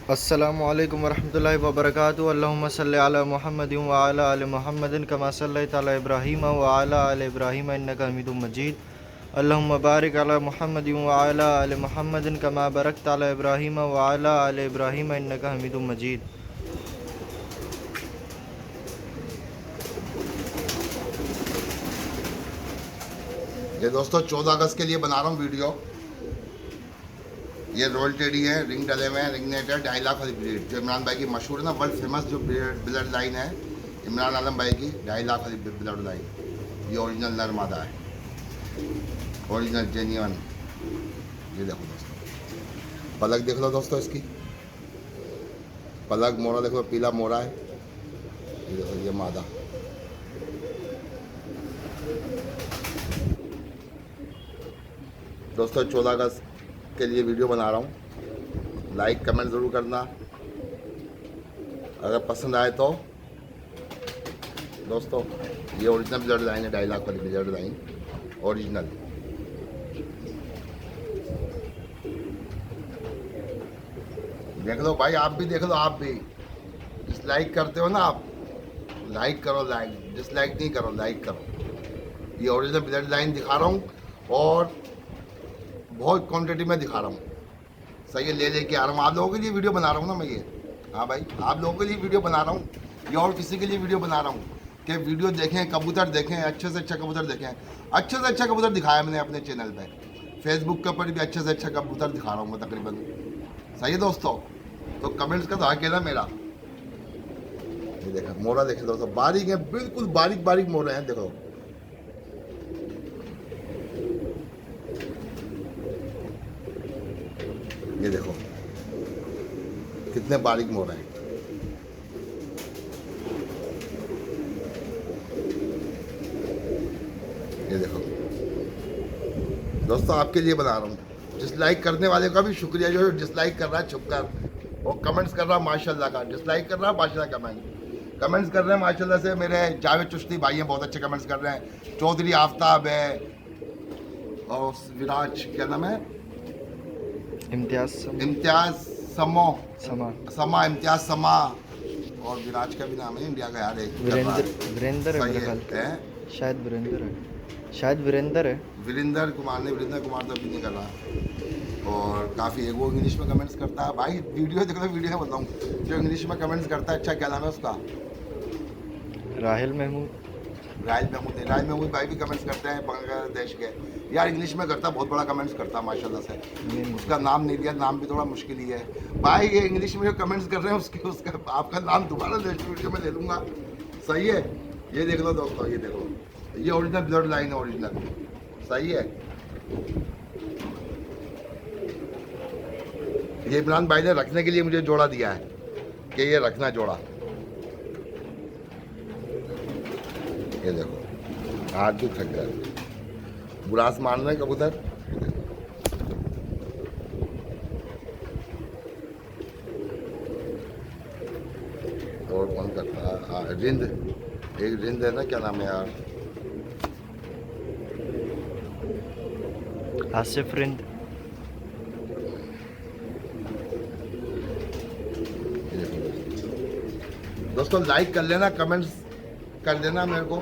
अस्सलामुअलैकुम वरहमतुल्लाहि वबरकातुहू। अल्लाहुम्मा सल्लि अला मुहम्मदिन व अला आलि मुहम्मदिन कमा सल्लैता अला इब्राहीम व अला आलि इब्राहीम इन्नका हमीदुम मजीद। अल्लाहुम्मा बारिक अला मुहम्मदिन व अला आलि मुहम्मदिन कमा बारकता अला इब्राहीम व अला आलि इब्राहीम इन्नका हमीदुम मजीद। ये दोस्तों 14 अगस्त के लिए बना रहा हूँ वीडियो। ये रॉयल टेडी है, रिंग डले हुए हैं, रिंग नेट है, 2.5 लाख वाली ब्रीड जो इमरान भाई की मशहूर है ना, वर्ल्ड फेमस जो ब्लड लाइन है इमरान आलम भाई की, 2.5 लाख वाली ब्लड लाइन। ये ओरिजिनल नर मादा है, ओरिजिनल जेन्युइन। ये देखो दोस्तों, पलक देख लो दोस्तों, इसकी पलक मोरा देखो, पीला मोरा है। ये देखो, ये मादा। दोस्तों 14 अगस्त के लिए वीडियो बना रहा हूँ। लाइक कमेंट ज़रूर करना अगर पसंद आए तो। दोस्तों ये ओरिजिनल ब्लड लाइन है, 2.5 लाख वाली ब्लड लाइन ओरिजिनल। देख लो भाई, आप भी देख लो, आप भी डिसलाइक करते हो ना, आप लाइक करो, लाइक डिसलाइक नहीं करो, लाइक करो। ये ओरिजिनल ब्लड लाइन दिखा रहा हूँ और बहुत क्वांटिटी में दिखा रहा हूँ। सही है, ले लेके आ रहा हूँ, आप लोगों के लिए वीडियो बना रहा हूँ ना मैं ये। हाँ भाई, आप लोगों के लिए वीडियो बना रहा हूँ, ये और किसी के लिए वीडियो बना रहा हूँ कि वीडियो देखें, कबूतर देखें, अच्छे से अच्छा कबूतर देखें। अच्छे से अच्छा कबूतर दिखाया मैंने अपने चैनल पे, फेसबुक के ऊपर भी अच्छे से अच्छा कबूतर दिखा रहा हूँ मैं तकरीबन। सही है दोस्तों, तो कमेंट्स का तो हक है ना मेरा। ये देखा मोरा, देखे दोस्तों, बारीक है, बिल्कुल बारीक बारीक मोरे हैं। देखो ये देखो कितने बारीक मोर हैं। ये देखो दोस्तों, आपके लिए बना रहा हूँ। डिसलाइक करने वाले का भी शुक्रिया जो डिसलाइक कर रहा है छुप कर, और कमेंट्स कर रहा है माशाल्लाह का। डिसलाइक कर रहा है माशाल्लाह, कमेंट्स कर रहे हैं माशाल्लाह से। मेरे जावेद चिश्ती भाई हैं, बहुत अच्छे कमेंट्स कर रहे हैं। चौधरी आफ्ताब है, और विराज क्या नाम है, इम्तियाज समा इम्तियाज समा, और विराज का भी नाम है इंडिया का यार, एक वीरेंद्र है मेरे ख्याल से, शायद वीरेंद्र है, शायद वीरेंद्र है, वीरेंद्र कुमार तो अभी नहीं कर रहा। और काफ़ी एक वो इंग्लिश में कमेंट्स करता है भाई, वीडियो देख लो, वीडियो में बताऊँ, जो इंग्लिश में कमेंट्स करता है। अच्छा क्या नाम है उसका, राहिल महमूद भाई भी कमेंट्स करते हैं, बांग्लादेश के यार, इंग्लिश में करता, बहुत बड़ा कमेंट्स करता माशाल्लाह से। उसका नाम नहीं दिया, नाम भी थोड़ा मुश्किल ही है भाई। ये इंग्लिश में जो कमेंट्स कर रहे हैं उसका आपका नाम दोबारा नेक्स्ट वीडियो में ले लूँगा। सही है, ये देख लो दोस्तों, ये देखो, ये ओरिजिनल ब्लड लाइन है, ओरिजिनल। सही है, ये इमरान भाई ने रखने के लिए मुझे जोड़ा दिया है कि ये रखना जोड़ा। ये देखो हाथ भी थक गए, बुरास मान रहे कबूतर। और कौन करता है, हाँ रिंद, एक रिंद है ना, क्या नाम है यार, आसिफ रिंद। दोस्तों लाइक कर लेना, कमेंट्स कर देना मेरे को।